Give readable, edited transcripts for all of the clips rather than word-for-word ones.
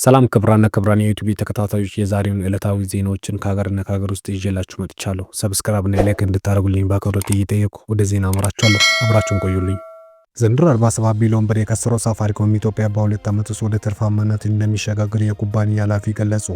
ሰላም ክብራን የዩቲዩብ ተከታታዮች የዛሬውን ዕለታዊ ዜናዎችን ከሀገርና ከሀገር ውስጥ ይዤላችሁ መጥቻለሁ። ሰብስክራይብ እና ላይክ እንድታደርጉልኝ በአክብሮት እየጠየቅኩ ወደ ዜና አመራችኋለሁ። አብራችሁን ቆዩልኝ። ዘንድሮ 47 ቢሊዮን ብር የከሰረው ሳፋሪኮም ኢትዮጵያ በ2 ዓመት ውስጥ ወደ ትርፋማነት እንደሚሸጋገር የኩባንያ ኃላፊ ገለጹ።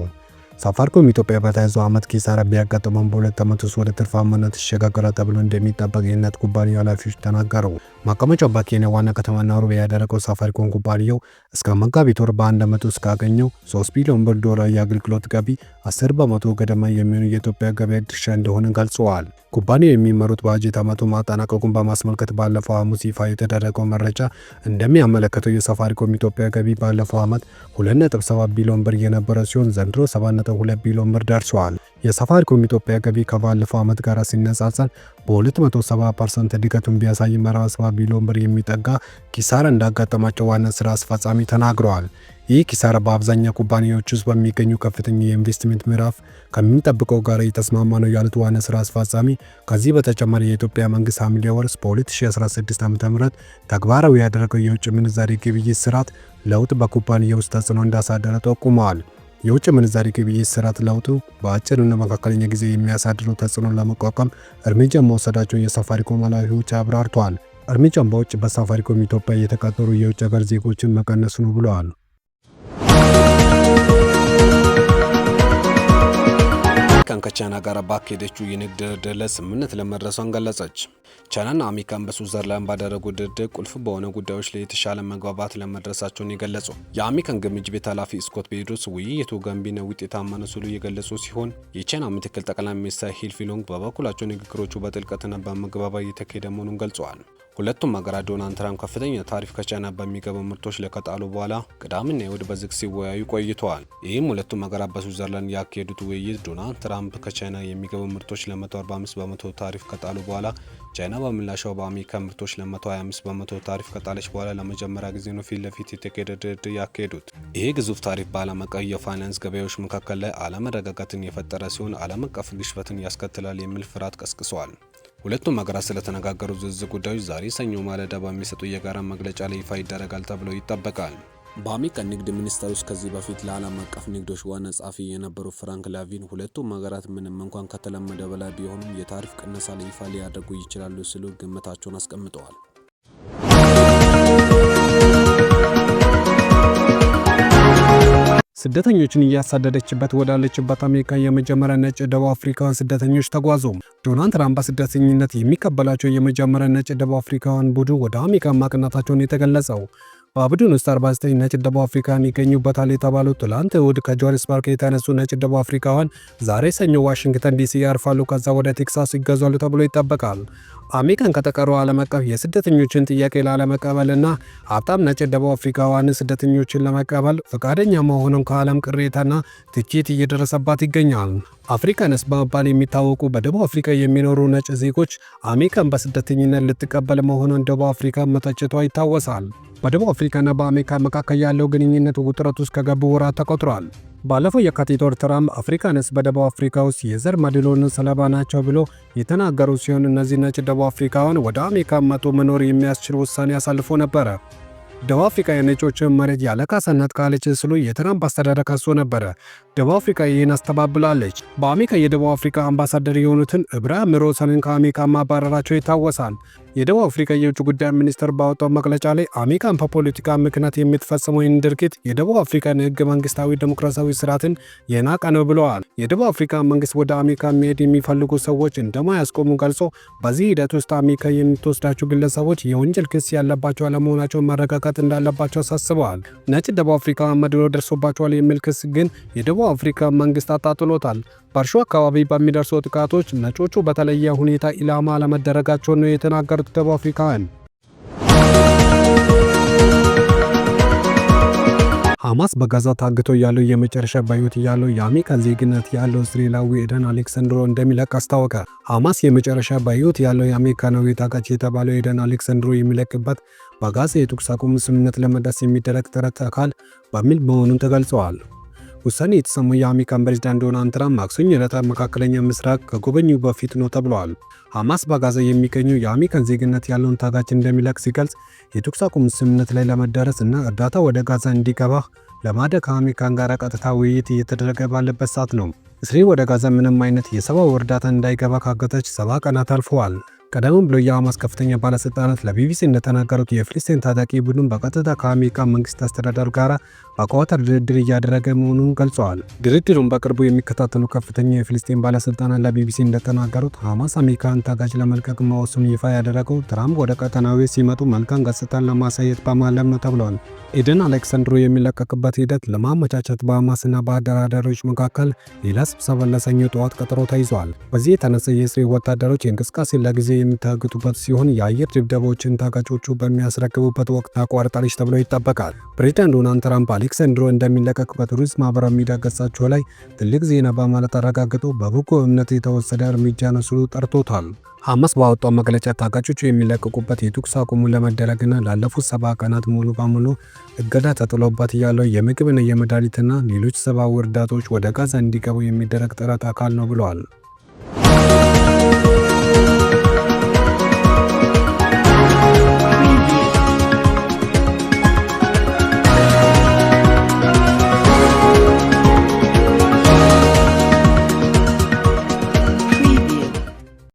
ሳፋሪኮም ኢትዮጵያ በተያዘው ዓመት ኪሳራ ቢያጋጥመውም በ2 ዓመት ውስጥ ወደ ትርፋማነት ይሸጋገራል ተብሎ እንደሚጠበቅ የእናት ኩባንያ ኃላፊዎች ተናገሩ። ማቀመጫው በኬንያ ዋና ከተማ ናይሮቢ ያደረገው ሳፋሪኮም ኩባንያው እስከ መጋቢት ወር በአንድ ዓመት ውስጥ ካገኘው 3 ቢሊዮን ብር ዶላር የአገልግሎት ገቢ 10 በመቶ ገደማ የሚሆኑ የኢትዮጵያ ገበያ ድርሻ እንደሆነ ገልጸዋል። ኩባንያው የሚመሩት በበጀት ዓመቱ ማጠናቀቁን በማስመልከት ባለፈው ሐሙስ ይፋ የተደረገው መረጃ እንደሚያመለክተው የሳፋሪኮም ኢትዮጵያ ገቢ ባለፈው ዓመት 2.7 ቢሊዮን ብር የነበረ ሲሆን ዘንድሮ 7.2 ቢሊዮን ብር ደርሷል። የሳፋሪኮም ኢትዮጵያ ገቢ ከባለፈው ዓመት ጋር ሲነጻጸር በ270% እድገቱን ቢያሳይም 47 ቢሊዮን ብር የሚጠጋ ኪሳራ እንዳጋጠማቸው ዋና ስራ አስፈጻሚ ተናግረዋል። ይህ ኪሳራ በአብዛኛው ኩባንያዎች ውስጥ በሚገኙ ከፍተኛ የኢንቨስትመንት ምዕራፍ ከሚጠብቀው ጋር የተስማማ ነው ያሉት ዋና ስራ አስፈጻሚ ከዚህ በተጨማሪ የኢትዮጵያ መንግስት ሐምሌ ወር በ2016 ዓ.ም ተግባራዊ ያደረገው የውጭ ምንዛሪ ግብይት ስርዓት ለውጥ በኩባንያው ውስጥ ተጽዕኖ እንዳሳደረ ጠቁመዋል። የውጭ ምንዛሪ ግብይት ስርዓት ለውጡ በአጭርና መካከለኛ ጊዜ የሚያሳድረው ተጽዕኖ ለመቋቋም እርምጃ መውሰዳቸውን የሳፋሪኮም ኃላፊዎች አብራርተዋል። እርምጃም በውጭ በሳፋሪኮም ኢትዮጵያ የተቀጠሩ የውጭ ሀገር ዜጎችን መቀነሱ ነው ብለዋል። ከቻይና ጋር ባካሄደችው የንግድ ድርድር ስምምነት ለመድረሷን ገለጸች። ቻይናና አሜሪካን በስዊዘርላንድ ባደረጉት ድርድር ቁልፍ በሆነ ጉዳዮች ላይ የተሻለ መግባባት ለመድረሳቸውን የገለጹ የአሜሪካን ግምጃ ቤት ኃላፊ ስኮት ቤድሮስ ውይይቱ ገንቢና ውጤታማ ነው ሲሉ የገለጹ ሲሆን የቻይና ምክትል ጠቅላይ ሚኒስትር ሂ ፊዮንግ በበኩላቸው ንግግሮቹ በጥልቀትና በመግባባት እየተካሄደ መሆኑን ገልጸዋል። ሁለቱም ሀገራት ዶናልድ ትራምፕ ከፍተኛ ታሪፍ ከቻይና በሚገቡ ምርቶች ላይ ከጣሉ በኋላ ቅዳሜና እሁድ በዝግ ሲወያዩ ቆይተዋል። ይህም ሁለቱም ሀገራት በስዊዘርላንድ ያካሄዱት ውይይት ዶናልድ ትራምፕ ከቻይና የሚገቡ ምርቶች ለ145 በመቶ ታሪፍ ከጣሉ በኋላ ቻይና በምላሻው በአሜሪካ ምርቶች ለ125 በመቶ ታሪፍ ከጣለች በኋላ ለመጀመሪያ ጊዜ ነው ፊት ለፊት የተካሄደ ድርድር ያካሄዱት። ይህ ግዙፍ ታሪፍ በዓለም አቀፍ የፋይናንስ ገበያዎች መካከል ላይ አለመረጋጋትን የፈጠረ ሲሆን ዓለም አቀፍ ግሽበትን ያስከትላል የሚል ፍርሃት ቀስቅሰዋል። ሁለቱም ሀገራት ስለተነጋገሩ ዝርዝር ጉዳዮች ዛሬ ሰኞ ማለዳ በሚሰጡ የጋራ መግለጫ ላይ ይፋ ይደረጋል ተብሎ ይጠበቃል። በአሜሪካ ንግድ ሚኒስቴር ውስጥ ከዚህ በፊት ለዓለም አቀፍ ንግዶች ዋና ጸሐፊ የነበሩ ፍራንክ ላቪን ሁለቱም ሀገራት ምንም እንኳን ከተለመደ በላይ ቢሆኑም የታሪፍ ቅነሳ ላይ ይፋ ሊያደርጉ ይችላሉ ሲሉ ግምታቸውን አስቀምጠዋል። ስደተኞችን እያሳደደችበት ወዳለችበት አሜሪካ የመጀመሪያ ነጭ ደቡብ አፍሪካውያን ስደተኞች ተጓዙ። ዶናልድ ትራምፕ በስደተኝነት የሚቀበላቸው የመጀመሪያ ነጭ ደቡብ አፍሪካውያን ቡድን ወደ አሜሪካ ማቅናታቸውን የተገለጸው በቡድኑ ውስጥ 49 ነጭ ደቡብ አፍሪካውያን ይገኙበታል የተባለው ትላንት እሁድ ከጆሃንስበርግ የተነሱ ነጭ ደቡብ አፍሪካውያን ዛሬ ሰኞ ዋሽንግተን ዲሲ ያርፋሉ። ከዛ ወደ ቴክሳስ ይጓዛሉ ተብሎ ይጠበቃል። አሜሪካን ከተቀሩ ዓለም አቀፍ የስደተኞችን ጥያቄ ላለመቀበልና ሀብታም ነጭ ደቡብ አፍሪካውያን ስደተኞችን ለመቀበል ፈቃደኛ መሆኑን ከዓለም ቅሬታና ትችት እየደረሰባት ይገኛል። አፍሪካንስ በመባል የሚታወቁ በደቡብ አፍሪካ የሚኖሩ ነጭ ዜጎች አሜሪካን በስደተኝነት ልትቀበል መሆኑን ደቡብ አፍሪካ መተቸቷ ይታወሳል። በደቡብ አፍሪካና በአሜሪካ መካከል ያለው ግንኙነት ውጥረት ውስጥ ከገቡ ወራት ተቆጥሯል። ባለፈው የካቲት ወር ትራምፕ አፍሪካንስ በደቡብ አፍሪካ ውስጥ የዘር መድሎን ሰለባ ናቸው ብሎ የተናገሩ ሲሆን እነዚህ ነጭ ደቡብ አፍሪካውያን ወደ አሜሪካ መጥቶ መኖር የሚያስችል ውሳኔ አሳልፎ ነበረ። ደቡብ አፍሪካ የነጮችን መሬት ያለ ካሳ ነጥቃለች ሲሉ የትራምፕ አስተዳደር ከሶ ነበረ። ደቡብ አፍሪካ ይህን አስተባብላለች። በአሜሪካ የደቡብ አፍሪካ አምባሳደር የሆኑትን ኢብራሂም ሮሰንን ከአሜሪካ ማባረራቸው ይታወሳል። የደቡብ አፍሪካ የውጭ ጉዳይ ሚኒስትር ባወጣው መግለጫ ላይ አሜሪካን በፖለቲካ ምክንያት የምትፈጽመው ይህን ድርጊት የደቡብ አፍሪካን ሕገ መንግስታዊ ዲሞክራሲያዊ ስርዓትን የናቀ ነው ብለዋል። የደቡብ አፍሪካ መንግስት ወደ አሜሪካ መሄድ የሚፈልጉ ሰዎች እንደማያስቆሙ ገልጾ በዚህ ሂደት ውስጥ አሜሪካ የምትወስዳቸው ግለሰቦች የወንጀል ክስ ያለባቸው አለመሆናቸው መረጋጋት እንዳለባቸው አሳስበዋል። ነጭ ደቡብ አፍሪካውያን መድሎ ደርሶባቸዋል የሚል ክስ ግን የደቡብ አፍሪካ መንግስት አጣጥሎታል። በእርሻ አካባቢ በሚደርሱ ጥቃቶች ነጮቹ በተለየ ሁኔታ ኢላማ አለመደረጋቸውን ነው የተናገሩት ደቡብ አፍሪካውያን። ሐማስ በጋዛ ታግቶ ያለው የመጨረሻ በሕይወት ያለው የአሜሪካን ዜግነት ያለው እስራኤላዊ ኤደን አሌክሳንድሮ እንደሚለቅ አስታወቀ። ሐማስ የመጨረሻ በሕይወት ያለው የአሜሪካናዊ ታጋች የተባለው ኤደን አሌክሳንድሮ የሚለቅበት በጋዛ የተኩስ አቁም ስምምነት ለመድረስ የሚደረግ ጥረት አካል በሚል መሆኑን ተገልጸዋል። ውሳኔ የተሰማው የአሜሪካን ፕሬዝዳንት ዶናልድ ትራምፕ ማክሰኞ ዕለት መካከለኛ ምስራቅ ከጎበኙ በፊት ነው ተብሏል። ሐማስ በጋዛ የሚገኙ የአሜሪካን ዜግነት ያለውን ታጋች እንደሚለቅ ሲገልጽ የተኩስ አቁም ስምምነት ላይ ለመደረስ እና እርዳታ ወደ ጋዛ እንዲገባ ለማድረግ ከአሜሪካን ጋር ቀጥታ ውይይት እየተደረገ ባለበት ሰዓት ነው። እስራኤል ወደ ጋዛ ምንም አይነት የሰብአዊ እርዳታ እንዳይገባ ካገተች 70 ቀናት አልፈዋል። ቀደም ብሎ የሐማስ ከፍተኛ ባለስልጣናት ለቢቢሲ እንደተናገሩት የፍልስጤን ታጣቂ ቡድን በቀጥታ ከአሜሪካ መንግስት አስተዳደር ጋር በኳታር ድርድር እያደረገ መሆኑን ገልጸዋል። ድርድሩን በቅርቡ የሚከታተሉ ከፍተኛ የፍልስጤን ባለስልጣናት ለቢቢሲ እንደተናገሩት ሐማስ አሜሪካን ታጋች ለመልቀቅ መወሰኑን ይፋ ያደረገው ትራምፕ ወደ ቀጠናዊ ሲመጡ መልካም ገጽታን ለማሳየት በማለም ነው ተብሏል። ኤደን አሌክሳንድሮ የሚለቀቅበት ሂደት ለማመቻቸት በሐማስና በአደራዳሪዎች መካከል ሌላ ስብሰባ ለሰኞ ጠዋት ቀጠሮ ተይዟል። በዚህ የተነሳ የእስራኤል ወታደሮች የእንቅስቃሴ ለጊዜ የሚታገቱበት ሲሆን የአየር ድብደባዎችን ታጋቾቹ በሚያስረክቡበት ወቅት ታቋርጣለች ተብሎ ይጠበቃል። ፕሬዝዳንት ዶናልድ ትራምፕ አሌክሳንድሮ እንደሚለቀቅ በቱሪስት ማህበራዊ ሚዲያ ገጻቸው ላይ ትልቅ ዜና በማለት አረጋግጦ በበጎ እምነት የተወሰደ እርምጃ ነው ሲሉ ጠርቶታል። ሐማስ ባወጣው መግለጫ ታጋቾቹ የሚለቀቁበት የተኩስ አቁሙን ለመደረግና ላለፉት 70 ቀናት ሙሉ በሙሉ እገዳ ተጥሎበት ያለው የምግብና የመድኃኒትና ሌሎች ሰብአዊ እርዳታዎች ወደ ጋዛ እንዲገቡ የሚደረግ ጥረት አካል ነው ብለዋል።